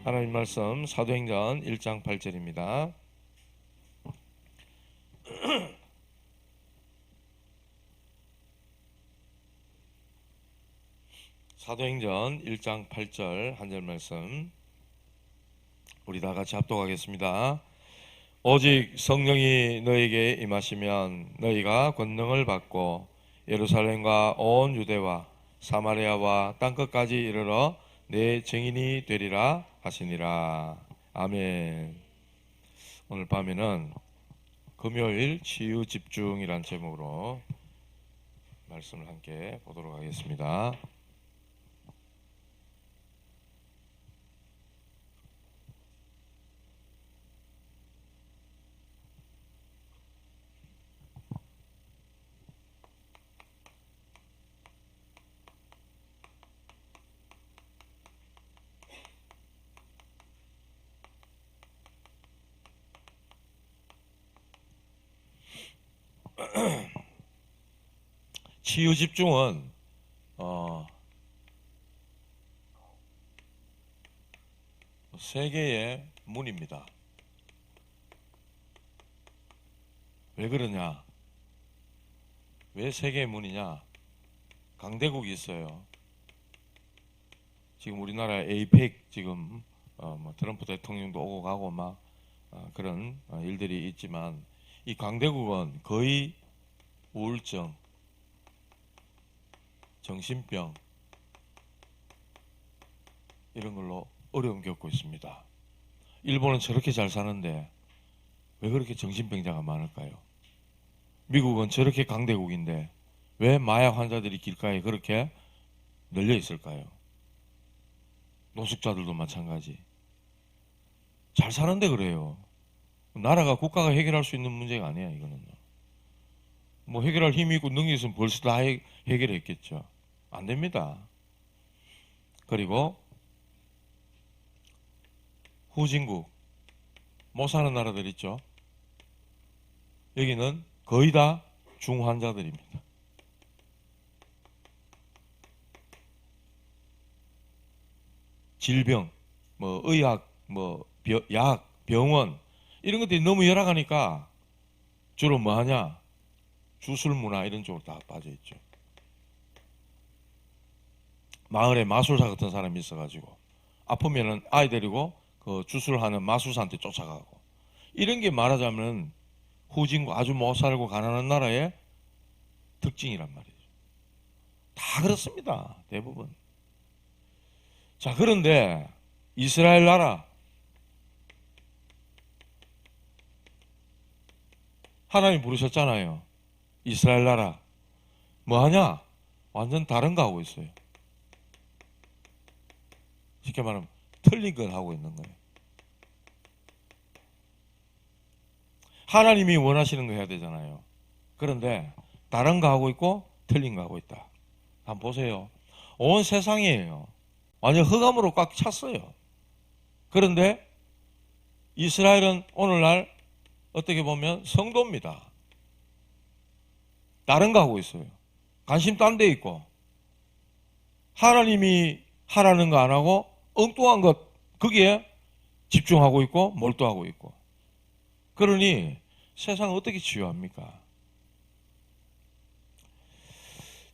하나님 말씀 사도행전 1장 8절입니다. 사도행전 1장 8절 한 절 말씀 우리 다 같이 합독하겠습니다. 오직 성령이 너에게 임하시면 너희가 권능을 받고 예루살렘과 온 유대와 사마리아와 땅끝까지 이르러 내 증인이 되리라 하시니라. 아멘. 오늘 밤에는 금요일 치유 집중이란 제목으로 말씀을 함께 보도록 하겠습니다. 치유 집중은 세계의 문입니다. 왜 그러냐? 왜 세계의 문이냐? 강대국이 있어요. 지금 우리나라 에이펙 지금 트럼프 대통령도 오고 가고 막 그런 일들이 있지만 이 강대국은 거의 우울증, 정신병 이런 걸로 어려움 겪고 있습니다. 일본은 저렇게 잘 사는데 왜 그렇게 정신병자가 많을까요? 미국은 저렇게 강대국인데 왜 마약 환자들이 길가에 그렇게 널려 있을까요? 노숙자들도 마찬가지. 잘 사는데 그래요. 나라가 국가가 해결할 수 있는 문제가 아니야. 이거는 뭐 해결할 힘이 있고 능력이 있으면 벌써 다 해결했겠죠. 안 됩니다. 그리고 후진국 못 사는 나라들 있죠. 여기는 거의 다 중환자들입니다. 질병, 의학, 약, 병원 이런 것들이 너무 열악하니까 주로 뭐 하냐? 주술 문화 이런 쪽으로 다 빠져 있죠. 마을에 마술사 같은 사람이 있어가지고 아프면은 아이 데리고 그 주술하는 마술사한테 쫓아가고 이런 게 말하자면 후진국 아주 못 살고 가난한 나라의 특징이란 말이죠. 다 그렇습니다. 대부분. 자, 그런데 이스라엘 나라 하나님 부르셨잖아요. 이스라엘 나라 뭐하냐? 완전 다른 거 하고 있어요. 쉽게 말하면 틀린 걸 하고 있는 거예요. 하나님이 원하시는 거 해야 되잖아요. 그런데 다른 거 하고 있고 틀린 거 하고 있다. 한번 보세요. 온 세상이에요. 완전 흑암으로 꽉 찼어요. 그런데 이스라엘은 오늘날 어떻게 보면 성도입니다. 다른 거 하고 있어요. 관심 딴 데 있고 하나님이 하라는 거 안 하고 엉뚱한 것 거기에 집중하고 있고 몰두하고 있고 그러니 세상을 어떻게 치유합니까?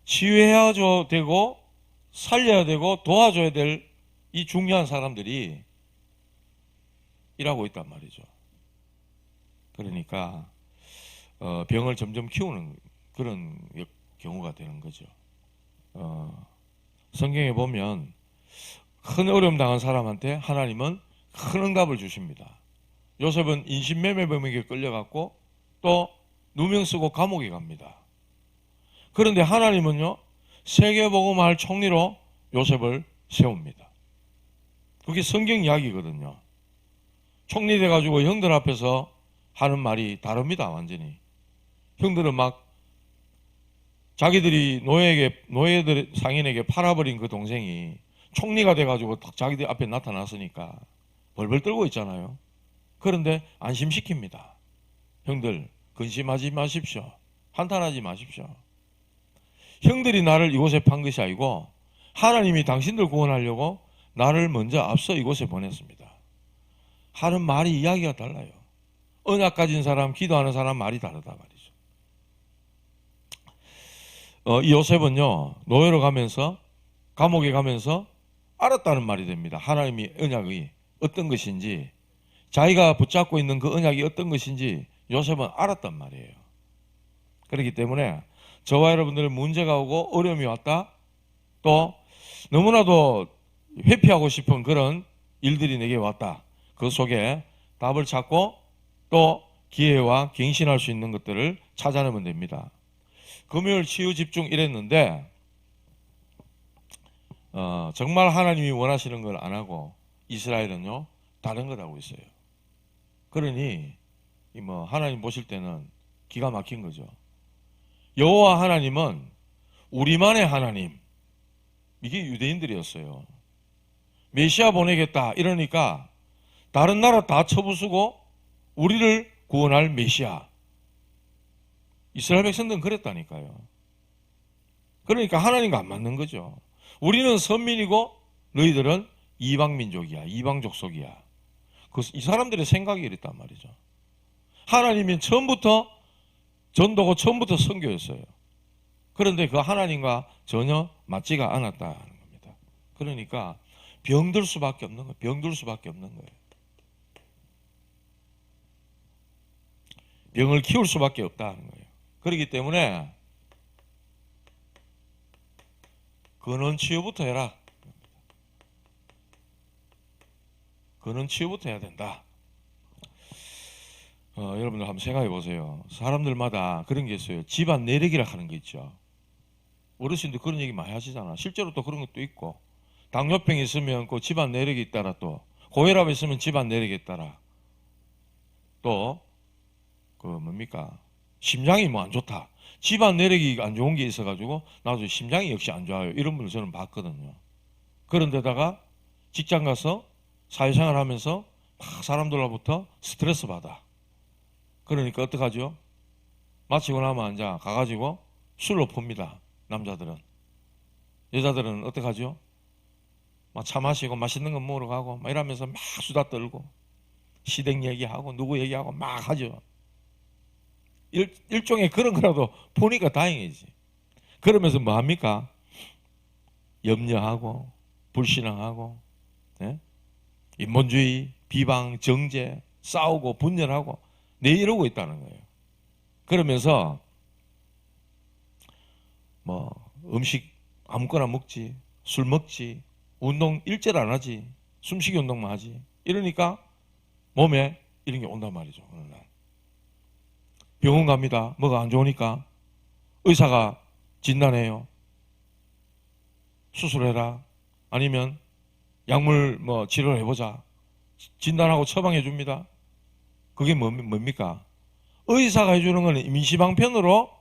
치유해야 되고 살려야 되고 도와줘야 될 이 중요한 사람들이 일하고 있단 말이죠. 그러니까 병을 점점 키우는 그런 경우가 되는 거죠. 성경에 보면 큰 어려움 당한 사람한테 하나님은 큰 응답을 주십니다. 요셉은 인신매매범에게 끌려갔고 또 누명 쓰고 감옥에 갑니다. 그런데 하나님은요 세계복음화할 총리로 요셉을 세웁니다. 그게 성경 이야기거든요. 총리 돼가지고 형들 앞에서 하는 말이 다릅니다. 완전히. 형들은 막 자기들이 노예들 상인에게 팔아버린 그 동생이 총리가 돼가지고 딱 자기들 앞에 나타났으니까 벌벌 떨고 있잖아요. 그런데 안심시킵니다. 형들 근심하지 마십시오. 한탄하지 마십시오. 형들이 나를 이곳에 판 것이 아니고 하나님이 당신들 구원하려고 나를 먼저 앞서 이곳에 보냈습니다. 하는 말이 이야기가 달라요. 언약 가진 사람, 기도하는 사람 말이 다르다 말이죠. 이 요셉은요, 노예로 가면서, 감옥에 가면서 알았다는 말이 됩니다. 하나님이 언약이 어떤 것인지, 자기가 붙잡고 있는 그 언약이 어떤 것인지 요셉은 알았단 말이에요. 그렇기 때문에 저와 여러분들 문제가 오고 어려움이 왔다, 또 너무나도 회피하고 싶은 그런 일들이 내게 왔다. 그 속에 답을 찾고 또 기회와 갱신할 수 있는 것들을 찾아내면 됩니다. 금요일 치유 집중 이랬는데 정말 하나님이 원하시는 걸 안 하고 이스라엘은요 다른 걸 하고 있어요. 그러니 하나님 보실 때는 기가 막힌 거죠. 여호와 하나님은 우리만의 하나님, 이게 유대인들이었어요. 메시아 보내겠다 이러니까 다른 나라 다 쳐부수고 우리를 구원할 메시아, 이스라엘 백성들은 그랬다니까요. 그러니까 하나님과 안 맞는 거죠. 우리는 선민이고 너희들은 이방민족이야, 이방 족속이야. 이 사람들의 생각이 이랬단 말이죠. 하나님이 처음부터 전도고 처음부터 선교였어요. 그런데 그 하나님과 전혀 맞지가 않았다는 겁니다. 그러니까 병들 수밖에 없는 거예요. 병들 수밖에 없는 거예요. 병을 키울 수밖에 없다는 거예요. 그렇기 때문에 근원 치유부터 해라. 근원 치유부터 해야 된다. 여러분들 한번 생각해 보세요. 사람들마다 그런 게 있어요. 집안 내력이라 하는 게 있죠. 어르신들 그런 얘기 많이 하시잖아. 실제로 또 그런 것도 있고, 당뇨병이 있으면 그 집안 내력이 있다라, 또 고혈압이 있으면 집안 내력이 있다라, 또 심장이 안 좋다, 집안 내력이 안 좋은 게 있어가지고 나도 심장이 역시 안 좋아요, 이런 분을 저는 봤거든요. 그런데다가 직장 가서 사회생활 하면서 막 사람들로부터 스트레스 받아. 그러니까 어떡하죠? 마치고 나면 이제 가가지고 술로 풉니다. 남자들은. 여자들은 어떡하죠? 막 차 마시고 맛있는 거 먹으러 가고 막 이러면서 막 수다 떨고 시댁 얘기하고 누구 얘기하고 막 하죠. 일종의 그런 거라도 보니까 다행이지. 그러면서 뭐 합니까? 염려하고 불신앙하고, 네? 인본주의, 비방, 정죄, 싸우고 분열하고 내 이러고 있다는 거예요. 그러면서 음식 아무거나 먹지, 술 먹지, 운동 일절 안 하지, 숨쉬기 운동만 하지. 이러니까 몸에 이런 게 온단 말이죠. 어느 날 병원 갑니다. 뭐가 안 좋으니까 의사가 진단해요. 수술해라, 아니면 약물 치료를 해보자. 진단하고 처방해 줍니다. 그게 뭡니까? 의사가 해주는 건 임시방편으로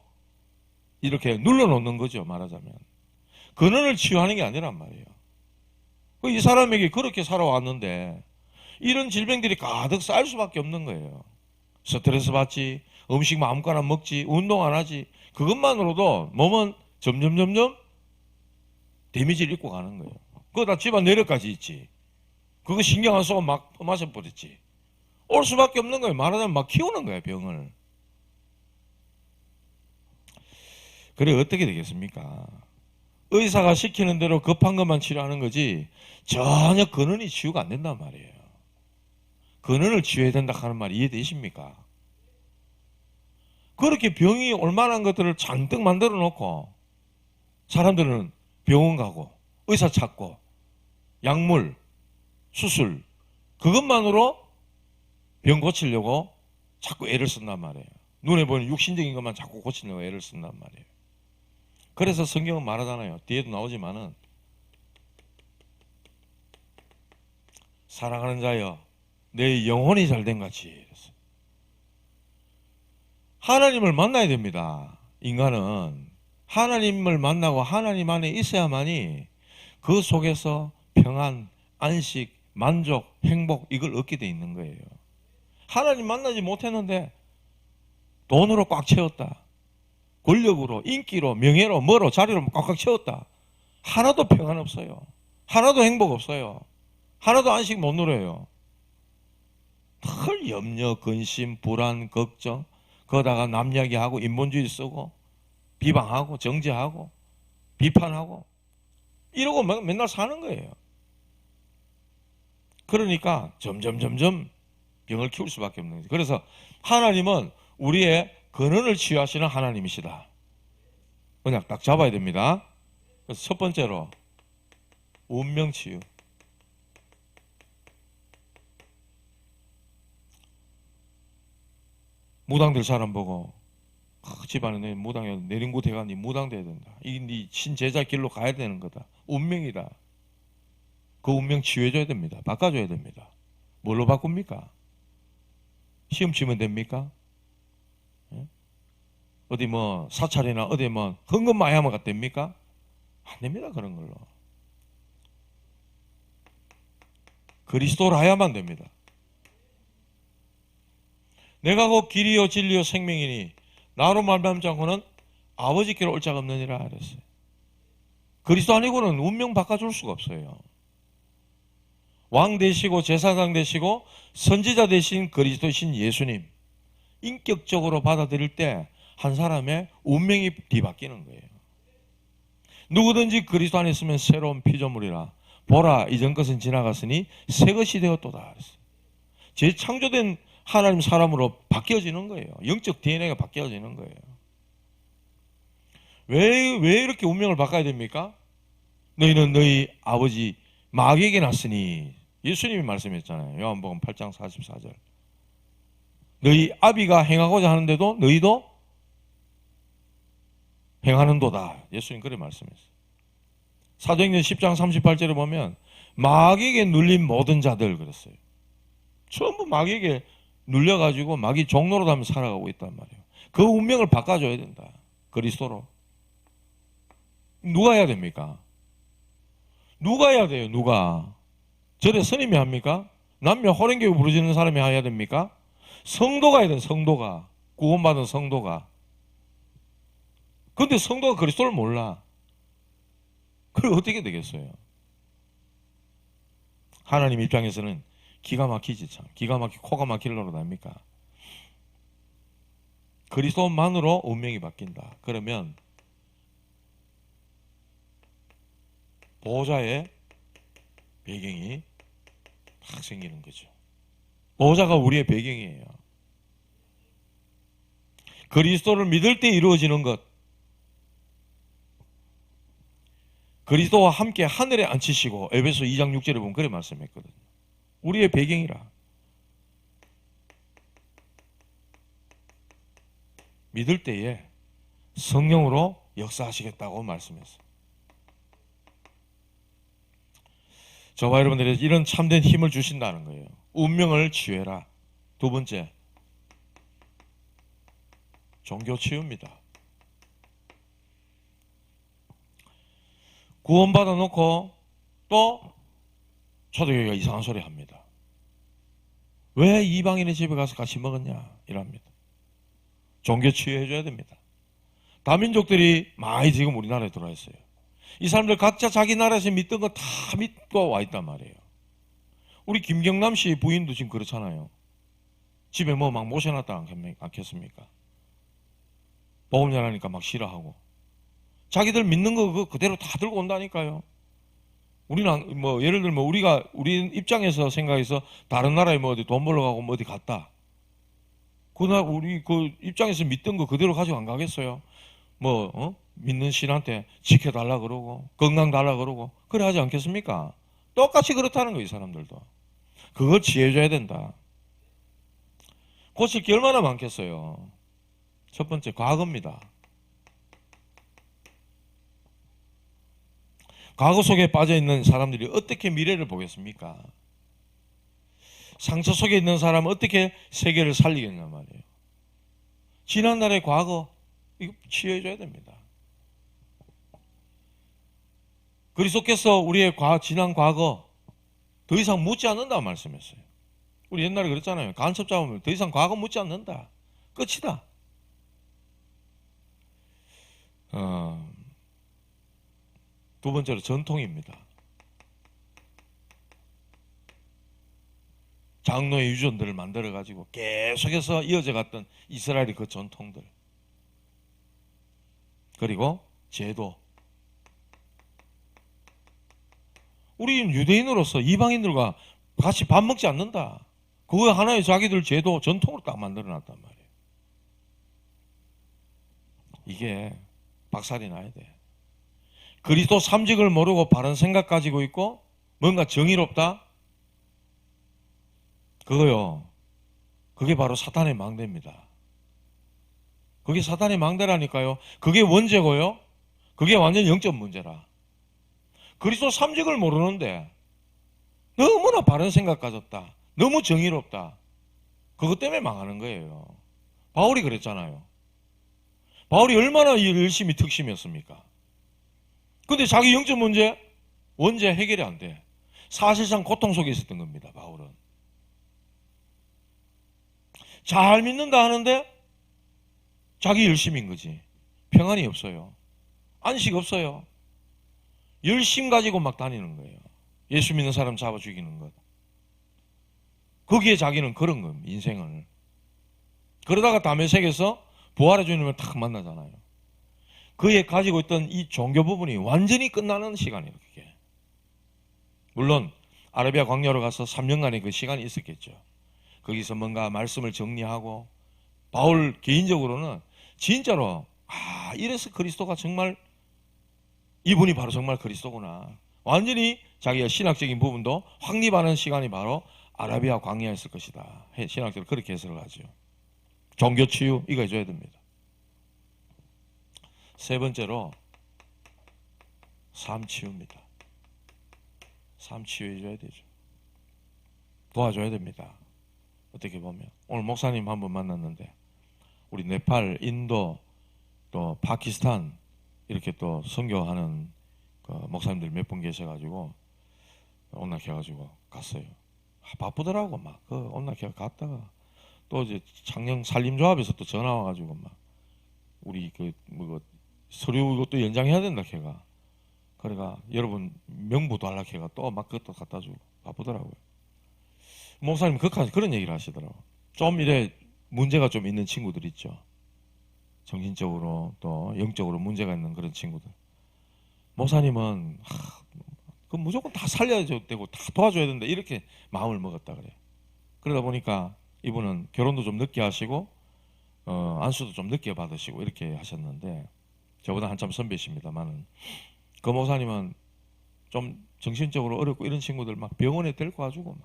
이렇게 눌러놓는 거죠, 말하자면. 근원을 치유하는 게 아니란 말이에요. 이 사람에게 그렇게 살아왔는데 이런 질병들이 가득 쌓일 수밖에 없는 거예요. 스트레스 받지, 음식 아무거나 먹지, 운동 안 하지. 그것만으로도 몸은 점점 데미지를 입고 가는 거예요. 그거 다 집안 내력까지 있지. 그거 신경 안 쓰고 막 마셔버렸지. 올 수밖에 없는 거예요. 말하자면 막 키우는 거예요, 병을. 그래 어떻게 되겠습니까? 의사가 시키는 대로 급한 것만 치료하는 거지 전혀 근원이 치유가 안 된단 말이에요. 근원을 치유해야 된다 하는 말이 이해되십니까? 그렇게 병이 올 만한 것들을 잔뜩 만들어 놓고 사람들은 병원 가고 의사 찾고 약물, 수술, 그것만으로 병 고치려고 자꾸 애를 쓴단 말이에요. 눈에 보이는 육신적인 것만 자꾸 고치려고 애를 쓴단 말이에요. 그래서 성경은 말하잖아요. 뒤에도 나오지만은 사랑하는 자여 내 영혼이 잘된 같이. 하나님을 만나야 됩니다. 인간은 하나님을 만나고 하나님 안에 있어야만이 그 속에서 평안, 안식, 만족, 행복 이걸 얻게 돼 있는 거예요. 하나님 만나지 못했는데 돈으로 꽉 채웠다, 권력으로, 인기로, 명예로, 뭐로, 자리로 꽉꽉 채웠다. 하나도 평안 없어요. 하나도 행복 없어요. 하나도 안식 못 누려요. 늘 염려, 근심, 불안, 걱정, 거다가 남 이야기하고 인본주의 쓰고 비방하고 정죄하고 비판하고 이러고 맨날 사는 거예요. 그러니까 점점 병을 키울 수밖에 없는 거죠. 그래서 하나님은 우리의 근원을 치유하시는 하나님이시다. 언약 딱 잡아야 됩니다. 그래서 첫 번째로 운명치유. 무당될 사람 보고 집안에 내 무당에 내린곳에 가니 무당돼야 된다. 이게 네 신제자 길로 가야 되는 거다. 운명이다. 그 운명 치유해줘야 됩니다. 바꿔줘야 됩니다. 뭘로 바꿉니까? 시험 치면 됩니까? 예? 어디 뭐 사찰이나 어디 뭐 헌금 많이 하면 됩니까? 안 됩니다. 그런 걸로. 그리스도로 하야만 됩니다. 내가 곧 길이요 진리요 생명이니 나로 말미암지 않고는 아버지께로 올 자가 없느니라 그랬어요. 그리스도 아니고는 운명 바꿔줄 수가 없어요. 왕 되시고 제사장 되시고 선지자 되신 그리스도신 예수님 인격적으로 받아들일 때 한 사람의 운명이 뒤바뀌는 거예요. 누구든지 그리스도 안에 있으면 새로운 피조물이라 보라 이전 것은 지나갔으니 새 것이 되었도다 그랬어요. 재창조된 하나님 사람으로 바뀌어지는 거예요. 영적 DNA가 바뀌어지는 거예요. 왜 이렇게 운명을 바꿔야 됩니까? 너희는 너희 아버지 마귀에게 났으니 예수님이 말씀했잖아요. 요한복음 8장 44절. 너희 아비가 행하고자 하는데도 너희도 행하는도다. 예수님 그렇게 말씀했어요. 사도행전 10장 38절에 보면 마귀에게 눌린 모든 자들 그랬어요. 전부 마귀에게 눌려가지고 마귀 종로로 하면 살아가고 있단 말이에요. 그 운명을 바꿔줘야 된다. 그리스도로. 누가 해야 됩니까? 누가 해야 돼요? 누가? 절에 스님이 합니까? 남녀 호랭교회 부르짖는 사람이 해야 됩니까? 성도가 해야 돼요. 성도가. 구원받은 성도가. 근데 성도가 그리스도를 몰라. 그럼 어떻게 되겠어요? 하나님 입장에서는 기가 막히지 참. 기가 막히고 코가 막힐 노릇 아닙니까? 그리스도만으로 운명이 바뀐다. 그러면 보호자의 배경이 딱 생기는 거죠. 보호자가 우리의 배경이에요. 그리스도를 믿을 때 이루어지는 것. 그리스도와 함께 하늘에 앉히시고 에베소 2장 6절에 보면 그래 말씀했거든요. 우리의 배경이라. 믿을 때에 성령으로 역사하시겠다고 말씀했어요. 저와 여러분들이 이런 참된 힘을 주신다는 거예요. 운명을 치유해라. 두 번째, 종교 치유입니다. 구원받아 놓고 또 초대교회가 이상한 소리 합니다. 왜 이방인의 집에 가서 같이 먹었냐? 이랍니다. 종교 치유해줘야 됩니다. 다민족들이 많이 지금 우리나라에 들어와 있어요. 이 사람들 각자 자기 나라에서 믿던 거 다 믿고 와 있단 말이에요. 우리 김경남 씨 부인도 지금 그렇잖아요. 집에 뭐 막 모셔놨다 않겠습니까? 복음 전하니까 막 싫어하고. 자기들 믿는 거 그대로 다 들고 온다니까요. 우리는 뭐 예를 들면 우리 입장에서 생각해서 다른 나라에 뭐 어디 돈 벌러 가고 뭐 어디 갔다. 그날 우리 그 입장에서 믿던 거 그대로 가지고 안 가겠어요? 믿는 신한테 지켜달라 그러고 건강 달라 그러고 그래 하지 않겠습니까? 똑같이 그렇다는 거예요. 이 사람들도. 그걸 지혜줘야 된다. 고칠 게 얼마나 많겠어요. 첫 번째 과거입니다. 과거 속에 빠져있는 사람들이 어떻게 미래를 보겠습니까? 상처 속에 있는 사람은 어떻게 세계를 살리겠냐 말이에요. 지난날의 과거 이거 치유해줘야 됩니다. 그리스도께서 우리의 지난 과거 더 이상 묻지 않는다 말씀했어요. 우리 옛날에 그랬잖아요. 간첩 잡으면 더 이상 과거 묻지 않는다. 끝이다. 두 번째로 전통입니다. 장로의 유전들을 만들어가지고 계속해서 이어져 갔던 이스라엘의 그 전통들, 그리고 제도. 우리는 유대인으로서 이방인들과 같이 밥 먹지 않는다. 그거 하나의 자기들 제도, 전통을 딱 만들어놨단 말이에요. 이게 박살이 나야 돼. 그리스도 삼직을 모르고 바른 생각 가지고 있고 뭔가 정의롭다? 그거요. 그게 바로 사탄의 망대입니다. 그게 사탄의 망대라니까요. 그게 원죄고요. 그게 완전 영적 문제라. 그리스도 삼직을 모르는데 너무나 바른 생각 가졌다. 너무 정의롭다. 그것 때문에 망하는 거예요. 바울이 그랬잖아요. 바울이 얼마나 열심히 특심이었습니까? 근데 자기 영적 문제, 원죄 해결이 안 돼. 사실상 고통 속에 있었던 겁니다. 바울은. 잘 믿는다 하는데 자기 열심인 거지. 평안이 없어요. 안식 없어요. 열심 가지고 막 다니는 거예요. 예수 믿는 사람 잡아 죽이는 것. 거기에 자기는 그런 겁니다. 인생을. 그러다가 다메섹에서 부활의 주님을 탁 만나잖아요. 그에 가지고 있던 이 종교 부분이 완전히 끝나는 시간이에요. 그게. 물론 아라비아 광야로 가서 3년간의 그 시간이 있었겠죠. 거기서 뭔가 말씀을 정리하고, 바울 개인적으로는 진짜로 이래서 그리스도가 정말, 이분이 바로 정말 그리스도구나, 완전히 자기가 신학적인 부분도 확립하는 시간이 바로 아라비아 광야였을 것이다. 신학적으로 그렇게 해석을 하죠. 종교 치유, 이거 해줘야 됩니다. 세 번째로 삶 치유입니다. 삶 치유해줘야 되죠. 도와줘야 됩니다. 어떻게 보면 오늘 목사님 한 분 만났는데 우리 네팔, 인도, 또 파키스탄 이렇게 또 선교하는 그 목사님들 몇 분 계셔가지고 온라케가지고 갔어요. 바쁘더라고. 막 그 온라케 갔다가 또 이제 창녕 산림조합에서 또 전화 와가지고 막 우리 그 뭐 서류 이것도 연장해야 된다 걔가. 그래가 여러분 명부도 하려 걔가 또 막 그것도 갖다 주고 바쁘더라고요. 목사님 그런 얘기를 하시더라고. 좀 이래 문제가 좀 있는 친구들 있죠. 정신적으로 또 영적으로 문제가 있는 그런 친구들. 목사님은 그 무조건 다 살려야 되고 다 도와줘야 된다 이렇게 마음을 먹었다 그래. 그러다 보니까 이분은 결혼도 좀 늦게 하시고 안수도 좀 늦게 받으시고 이렇게 하셨는데, 저보다 한참 선배십니다만은, 그 목사님은 좀 정신적으로 어렵고 이런 친구들 막 병원에 데리고 가지고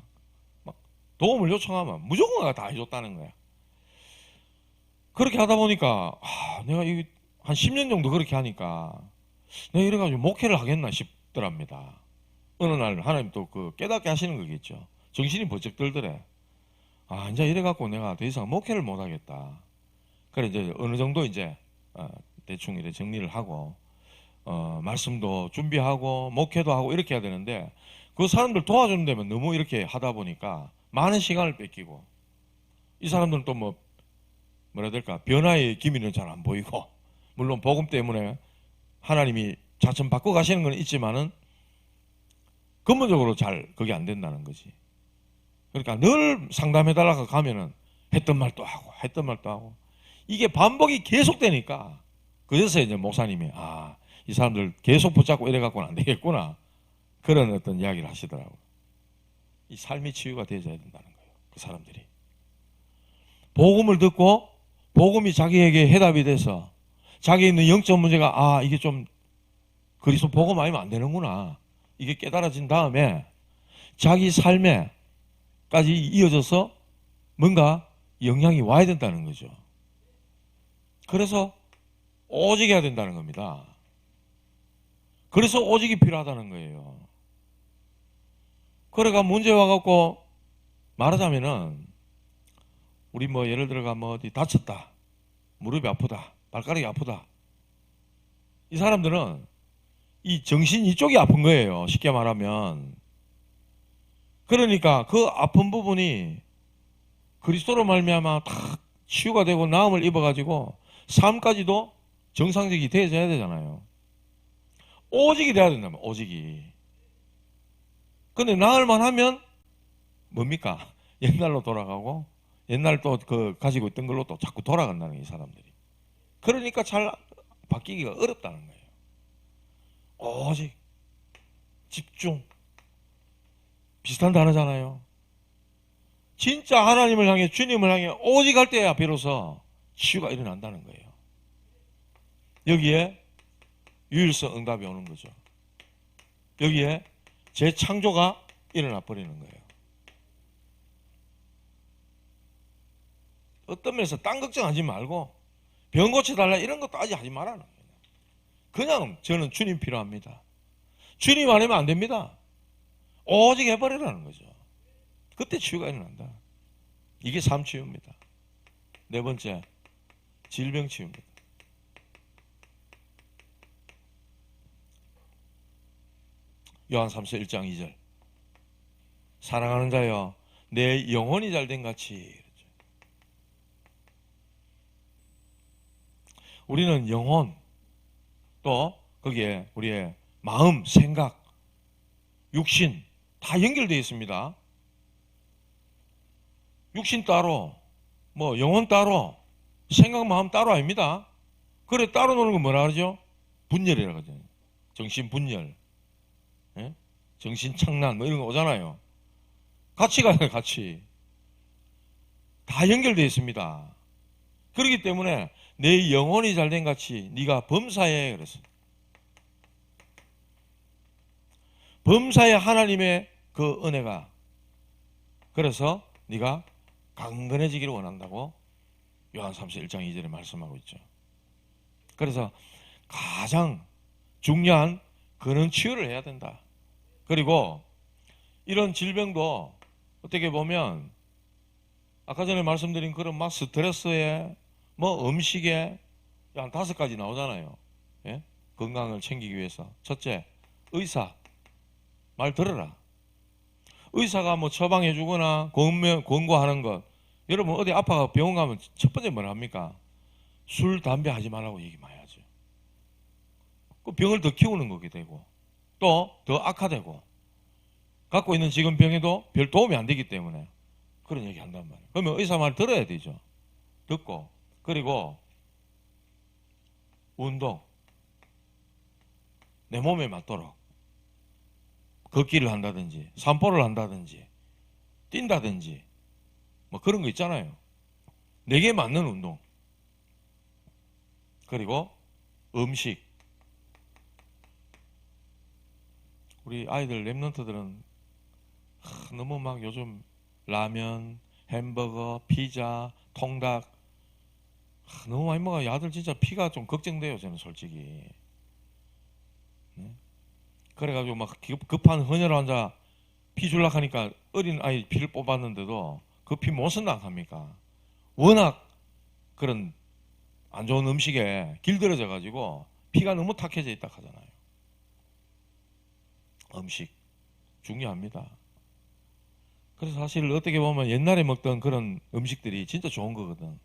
막 도움을 요청하면 무조건 다 해줬다는 거야. 그렇게 하다 보니까 내가 이 한 10년 정도 그렇게 하니까 내가 이래가지고 목회를 하겠나 싶더랍니다. 어느 날 하나님 또 그 깨닫게 하시는 거겠죠. 정신이 번쩍 들더래. 이제 이래갖고 내가 더 이상 목회를 못 하겠다. 그래 이제 어느 정도 이제 대충 이렇게 정리를 하고 말씀도 준비하고 목회도 하고 이렇게 해야 되는데, 그 사람들 도와주는 데면 너무 이렇게 하다 보니까 많은 시간을 뺏기고, 이 사람들은 또 뭐라 해야 될까, 변화의 기미는 잘 안 보이고, 물론 복음 때문에 하나님이 차츰 바꿔 가시는 건 있지만은 근본적으로 잘 그게 안 된다는 거지. 그러니까 늘 상담해달라고 가면은 했던 말도 하고 했던 말도 하고, 이게 반복이 계속되니까 그래서 이제 목사님이 이 사람들 계속 붙잡고 이래갖고는 안 되겠구나, 그런 어떤 이야기를 하시더라고요. 이 삶이 치유가 되어야 된다는 거예요. 그 사람들이 복음을 듣고 복음이 자기에게 해답이 돼서 자기에 있는 영적 문제가 이게 좀 그리스도 복음 아니면 안 되는구나, 이게 깨달아진 다음에 자기 삶에까지 이어져서 뭔가 영향이 와야 된다는 거죠. 그래서 오직 해야 된다는 겁니다. 그래서 오직이 필요하다는 거예요. 그래가 문제 와갖고 말하자면은, 우리 뭐 예를 들어가 뭐 어디 다쳤다, 무릎이 아프다, 발가락이 아프다, 이 사람들은 이 정신 이쪽이 아픈 거예요. 쉽게 말하면. 그러니까 그 아픈 부분이 그리스도로 말미암아 딱 치유가 되고 나음을 입어가지고 삶까지도 정상적이 되어져야 되잖아요. 오직이 돼야 된다면, 오직이. 근데 나을만 하면 뭡니까? 옛날로 돌아가고 옛날 또 그 가지고 있던 걸로 또 자꾸 돌아간다는 거예요, 이 사람들이. 그러니까 잘 바뀌기가 어렵다는 거예요. 오직 집중. 비슷한 단어잖아요. 진짜 하나님을 향해, 주님을 향해 오직 할 때야 비로소 치유가 일어난다는 거예요. 여기에 유일성 응답이 오는 거죠. 여기에 재창조가 일어나 버리는 거예요. 어떤 면에서 딴 걱정하지 말고 병 고쳐달라 이런 것도 아직 하지 말라는 거예요. 그냥 저는 주님 필요합니다. 주님 아니면 안 됩니다. 오직 해버리라는 거죠. 그때 치유가 일어난다. 이게 삶치유입니다. 네 번째, 질병치유입니다. 요한 3서 1장 2절. 사랑하는 자여, 내 영혼이 잘된 같이. 우리는 영혼, 또 거기에 우리의 마음, 생각, 육신 다 연결되어 있습니다. 육신 따로, 뭐 영혼 따로, 생각, 마음 따로 아닙니다. 그래 따로 노는 건 뭐라 그러죠? 분열이라고 하잖아요. 정신분열, 예? 정신착란 뭐 이런 거 오잖아요. 같이 가요, 같이. 다 연결되어 있습니다. 그렇기 때문에 내 영혼이 잘된 같이 네가 범사에, 그랬어요. 범사에 하나님의 그 은혜가, 그래서 네가 강건해지기를 원한다고 요한 3서 1장 2절에 말씀하고 있죠. 그래서 가장 중요한 그는 치유를 해야 된다. 그리고 이런 질병도 어떻게 보면 아까 전에 말씀드린 그런 막 스트레스에 뭐 음식에 한 5가지 나오잖아요. 예? 건강을 챙기기 위해서. 첫째, 의사 말 들어라. 의사가 뭐 처방해 주거나 권고하는 것, 여러분 어디 아파가 병원 가면 첫 번째 뭘 합니까? 술, 담배 하지 말라고 얘기 많이 하죠. 그 병을 더 키우는 거게 되고 또 더 악화되고 갖고 있는 지금 병에도 별 도움이 안 되기 때문에 그런 얘기 한단 말이에요. 그러면 의사 말 들어야 되죠. 듣고, 그리고 운동, 내 몸에 맞도록 걷기를 한다든지 산보를 한다든지 뛴다든지 뭐 그런 거 있잖아요. 내게 맞는 운동, 그리고 음식. 우리 아이들 랩런트들은 너무 막 요즘 라면, 햄버거, 피자, 통닭 너무 많이 먹어요. 아들 진짜 피가 좀 걱정돼요, 저는 솔직히. 네? 그래가지고 막 급한 헌혈 환자 피 줄라 하니까 어린 아이 피를 뽑았는데도 그 피 못 쓴다 합니까? 워낙 그런 안 좋은 음식에 길들여져 가지고 피가 너무 탁해져 있다 하잖아요. 음식 중요합니다. 그래서 사실 어떻게 보면 옛날에 먹던 그런 음식들이 진짜 좋은 거거든.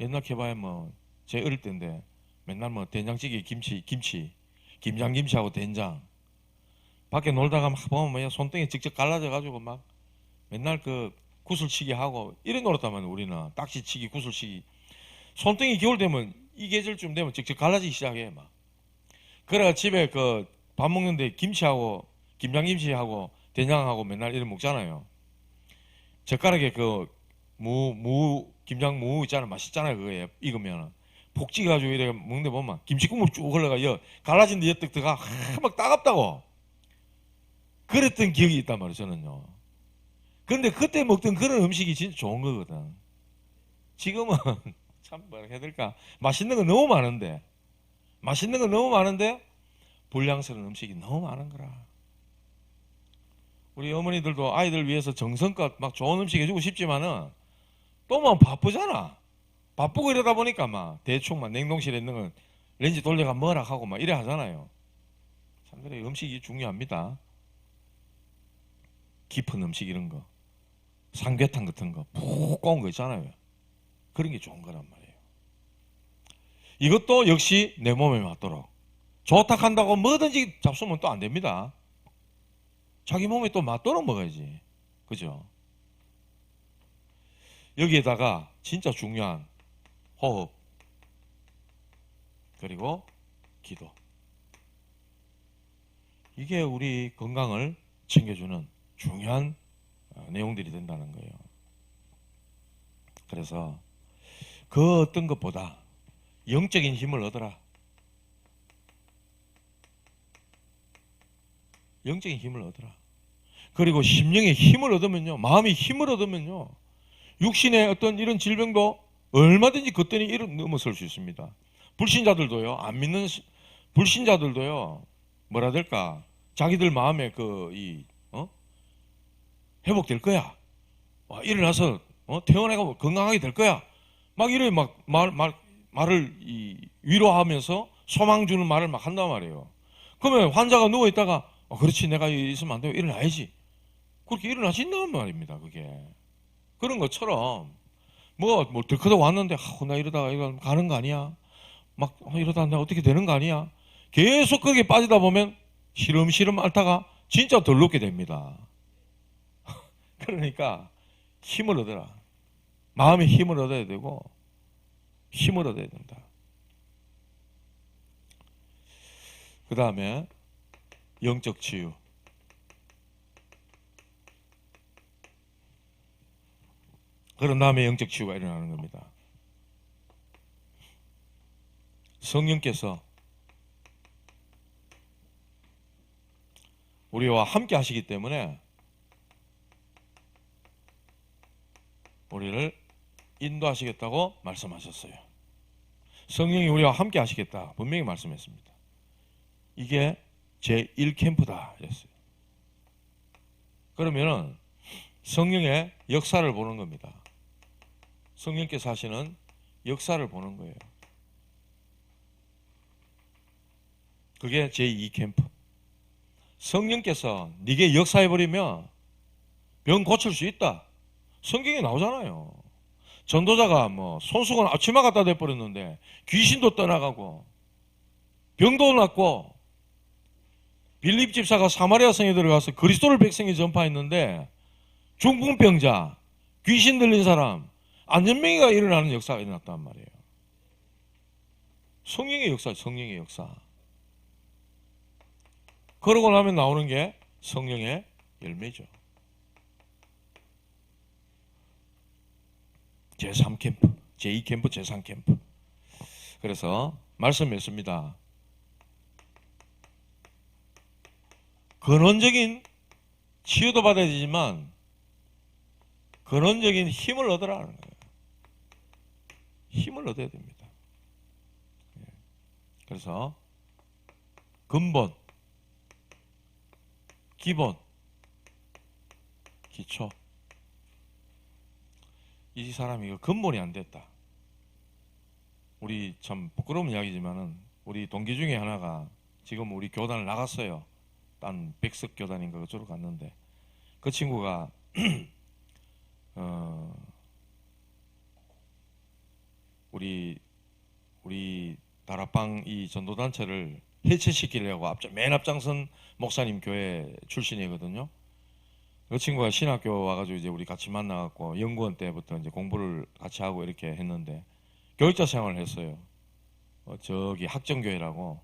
옛날 해봐야 뭐 제 어릴 때인데 맨날 뭐 된장찌개, 김치, 김장김치하고 된장. 밖에 놀다가 막 보면 뭐야 손등에 직접 갈라져 가지고 막 맨날 그 구슬치기 하고 이래 놀았단 말이야. 우리는 딱지치기, 구슬치기. 손등이 겨울 되면 이 계절쯤 되면 직접 갈라지기 시작해 막. 그래가 집에 그 밥 먹는데 김치하고 김장김치하고 된장하고 맨날 이래 먹잖아요. 젓가락에 그 김장무 있잖아요. 맛있잖아요. 그거에 익으면 푹 찌가지고 이래 먹는데 보면 김치국물 쭉 흘러가 갈라진 데 엿떡 들어가 막 따갑다고 그랬던 기억이 있단 말이에요. 저는요. 그런데 그때 먹던 그런 음식이 진짜 좋은 거거든. 지금은 참 뭐라 해야 될까, 맛있는 거 너무 많은데 불량스러운 음식이 너무 많은 거라. 우리 어머니들도 아이들 위해서 정성껏 막 좋은 음식 해주고 싶지만은 또 뭐 바쁘잖아. 바쁘고 이러다 보니까 막 대충 막 냉동실에 있는 건 렌즈 돌려가 뭐라 하고 막 이래 하잖아요. 참 그래, 음식이 중요합니다. 깊은 음식 이런 거, 삼계탕 같은 거, 푹 구운 거 있잖아요. 그런 게 좋은 거란 말이에요. 이것도 역시 내 몸에 맞도록. 좋다 한다고 뭐든지 잡수면 또 안 됩니다. 자기 몸에 또 맞도록 먹어야지. 그죠? 여기에다가 진짜 중요한 호흡, 그리고 기도. 이게 우리 건강을 챙겨주는 중요한 내용들이 된다는 거예요. 그래서 그 어떤 것보다 영적인 힘을 얻어라. 영적인 힘을 얻어라. 그리고 심령의 힘을 얻으면요, 마음의 힘을 얻으면요, 육신의 어떤 이런 질병도 얼마든지 그때는 넘어설 수 있습니다. 불신자들도요, 안 믿는 불신자들도요, 뭐라 될까, 자기들 마음에 회복될 거야. 일어나서 태어나고 건강하게 될 거야. 막 이래 막 말을 위로하면서 소망 주는 말을 막 한단 말이에요. 그러면 환자가 누워 있다가 그렇지, 내가 있으면 안 되고 일어나야지. 그렇게 일어나신단 말입니다. 그게 그런 것처럼 뭐 덜커덕 왔는데 나 이러다가 이거 가는 거 아니야? 막 이러다 내가 어떻게 되는 거 아니야? 계속 거기에 빠지다 보면 시름시름 앓다가 진짜 덜 눕게 됩니다. 그러니까 힘을 얻어라. 마음의 힘을 얻어야 되고 힘을 얻어야 된다. 그 다음에 영적 치유. 그런 다음에 영적 치유가 일어나는 겁니다. 성령께서 우리와 함께 하시기 때문에 우리를 인도하시겠다고 말씀하셨어요. 성령이 우리와 함께 하시겠다 분명히 말씀했습니다. 이게 제1캠프다 이랬어요. 그러면은 성령의 역사를 보는 겁니다. 성령께서 하시는 역사를 보는 거예요. 그게 제2캠프. 성령께서 네게 역사해버리면 병 고칠 수 있다. 성경에 나오잖아요. 전도자가 손수건 앞치마 갖다 대버렸는데 귀신도 떠나가고 병도 낫고, 빌립 집사가 사마리아 성에 들어가서 그리스도를 백성에 전파했는데 중풍병자, 귀신 들린 사람, 안전병이가 일어나는 역사가 일어났단 말이에요. 성령의 역사, 성령의 역사. 그러고 나면 나오는 게 성령의 열매죠. 제3캠프, 제2캠프, 제3캠프. 그래서 말씀했습니다. 근원적인 치유도 받아야 되지만 근원적인 힘을 얻으라는 거예요. 힘을 얻어야 됩니다. 그래서 근본, 기본, 기초. 이 사람이 근본이 안 됐다. 우리 참 부끄러운 이야기지만은 우리 동기 중에 하나가 지금 우리 교단을 나갔어요. 딴 백석 교단인가 그쪽으로 갔는데 그 친구가 우리 다락방 이 전도단체를 해체시키려고 맨 앞장선 목사님 교회 출신이거든요. 그 친구가 신학교 와가지고 이제 우리 같이 만나갖고 연구원 때부터 이제 공부를 같이 하고 이렇게 했는데 교육자 생활을 했어요. 저기 학정교회라고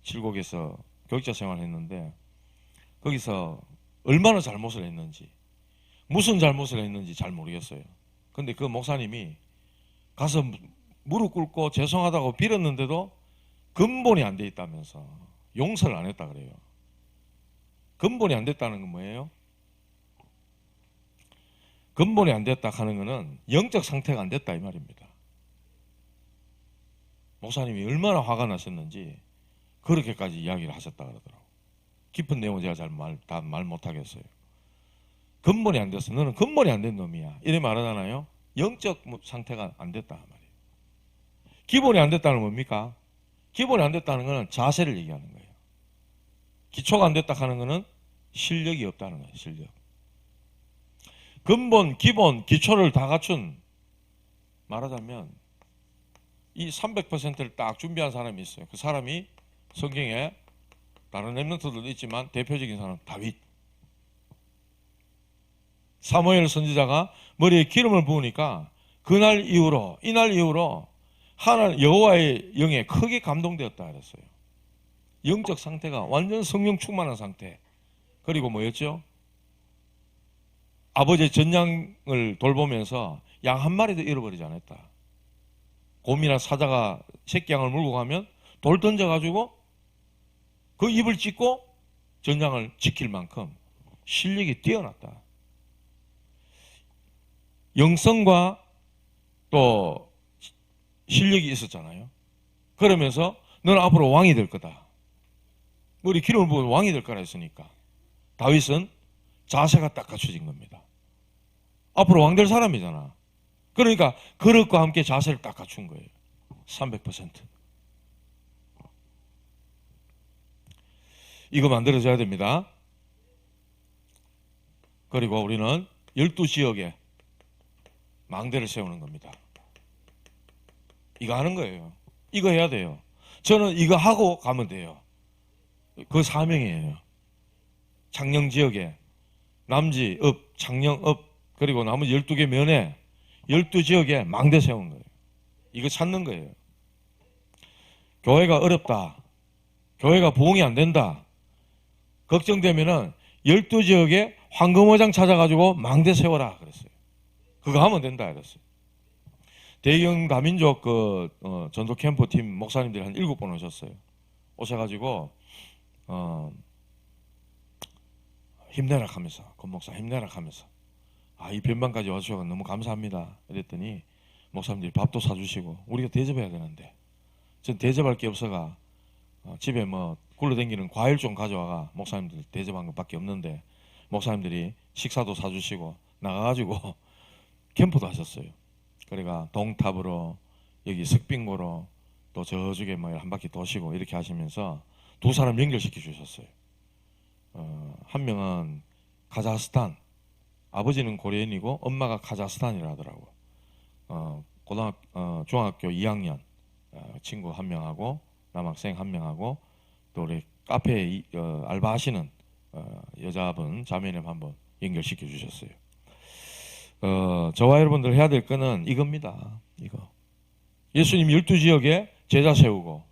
칠곡에서 교육자 생활을 했는데 거기서 얼마나 잘못을 했는지, 무슨 잘못을 했는지 잘 모르겠어요. 근데 그 목사님이 가서 무릎 꿇고 죄송하다고 빌었는데도 근본이 안 돼 있다면서 용서를 안 했다 그래요. 근본이 안 됐다는 건 뭐예요? 근본이 안 됐다 하는 것은 영적 상태가 안 됐다 이 말입니다. 목사님이 얼마나 화가 나셨는지 그렇게까지 이야기를 하셨다 그러더라고요. 깊은 내용은 제가 다 말 못하겠어요. 근본이 안 됐어. 너는 근본이 안 된 놈이야. 이래 말하잖아요. 영적 상태가 안 됐다 말이에요. 기본이 안 됐다는 뭡니까? 기본이 안 됐다는 것은 자세를 얘기하는 거예요. 기초가 안 됐다 하는 것은 실력이 없다는 거예요. 실력. 근본, 기본, 기초를 다 갖춘, 말하자면 이 300%를 딱 준비한 사람이 있어요. 그 사람이 성경에 다른 랩런트들도 있지만 대표적인 사람 다윗. 사무엘 선지자가 머리에 기름을 부으니까 그날 이후로, 이날 이후로 하나님 여호와의 영에 크게 감동되었다 그랬어요. 영적 상태가 완전 성령 충만한 상태. 그리고 뭐였죠? 아버지의 전양을 돌보면서 양 한 마리도 잃어버리지 않았다. 곰이나 사자가 새끼 양을 물고 가면 돌 던져가지고 그 입을 찢고 전양을 지킬 만큼 실력이 뛰어났다. 영성과 또 실력이 있었잖아요. 그러면서 너는 앞으로 왕이 될 거다. 우리 기름을 부어 왕이 될 거라 했으니까 다윗은 자세가 딱 갖춰진 겁니다. 앞으로 왕 될 사람이잖아. 그러니까 그릇과 함께 자세를 딱 갖춘 거예요. 300%. 이거 만들어져야 됩니다. 그리고 우리는 12지역에 망대를 세우는 겁니다. 이거 하는 거예요. 이거 해야 돼요. 저는 이거 하고 가면 돼요. 그 사명이에요. 창녕지역에 남지, 읍, 창녕, 읍, 그리고 나머지 12개 면에 12지역에 망대 세우는 거예요. 이거 찾는 거예요. 교회가 어렵다. 교회가 부흥이 안 된다. 걱정되면은 12지역에 황금어장 찾아가지고 망대 세워라 그랬어요. 그거 하면 된다 그랬어요. 대경 다민족 전도 캠프 팀 목사님들이 한 7번 오셨어요. 오셔가지고 힘내라 하면서, 권 목사 힘내라 하면서, 이 변방까지 와주셔서 너무 감사합니다. 이랬더니 목사님들이 밥도 사주시고, 우리가 대접해야 되는데 전 대접할 게 없어가 집에 뭐 굴러다니는 과일 좀 가져와가 목사님들 대접한 것밖에 없는데, 목사님들이 식사도 사주시고 나가가지고 캠프도 하셨어요. 그러니까 동탑으로 여기 석빙고로 또 저쪽에 뭐 한 바퀴 도시고 이렇게 하시면서 두 사람 연결시켜 주셨어요. 한 명은 카자흐스탄, 아버지는 코리안이고 엄마가 카자흐스탄이라 하더라고. 중학교 2학년 친구 한 명하고 남학생 한 명하고 또 우리 카페에 알바하시는 여자분 자매님 한번 연결시켜 주셨어요. 저와 여러분들 해야 될 거는 이겁니다. 이거. 예수님 12지역에 제자 세우고,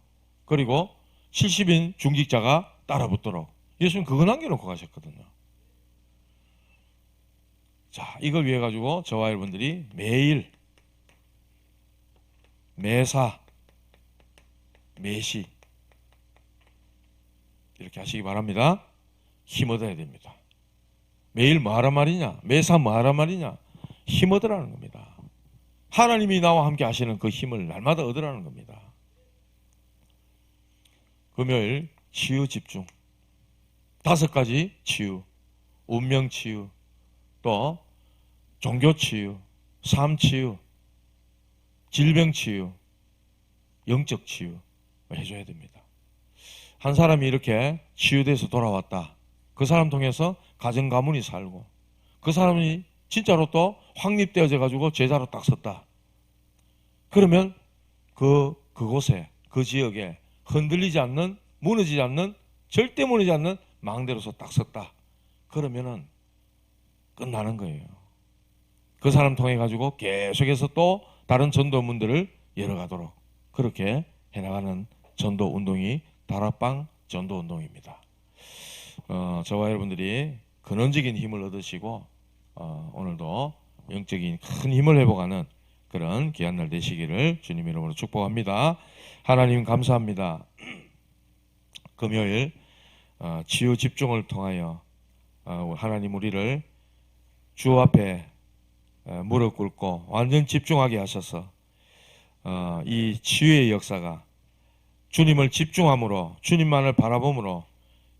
그리고 70인 중직자가 따라붙도록 예수님 그거 남겨놓고 가셨거든요. 자, 이걸 위해 가지고 저와 여러분들이 매일, 매사, 매시 이렇게 하시기 바랍니다. 힘 얻어야 됩니다. 매일 뭐 하란 말이냐? 매사 뭐 하란 말이냐? 힘 얻으라는 겁니다. 하나님이 나와 함께 하시는 그 힘을 날마다 얻으라는 겁니다. 금요일 치유 집중. 5가지 치유. 운명 치유, 또 종교 치유, 삶 치유, 질병 치유, 영적 치유 해줘야 됩니다. 한 사람이 이렇게 치유돼서 돌아왔다. 그 사람 통해서 가정 가문이 살고, 그 사람이 진짜로 또 확립되어져 가지고 제자로 딱 섰다. 그러면 그곳에, 그 지역에 흔들리지 않는, 무너지지 않는, 절대 무너지지 않는 망대로서 딱 섰다. 그러면은 끝나는 거예요. 그 사람 통해 가지고 계속해서 또 다른 전도문들을 열어가도록 그렇게 해나가는 전도 운동이 다락방 전도 운동입니다. 저와 여러분들이 근원적인 힘을 얻으시고 오늘도 영적인 큰 힘을 회복하는 그런 귀한 날 되시기를 주님 이름으로 축복합니다. 하나님 감사합니다. 금요일 치유 집중을 통하여 하나님 우리를 주 앞에 무릎 꿇고 완전 집중하게 하셔서 이 치유의 역사가 주님을 집중함으로, 주님만을 바라봄으로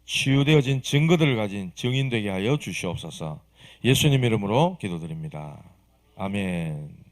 치유되어진 증거들을 가진 증인되게 하여 주시옵소서. 예수님 이름으로 기도드립니다. 아멘.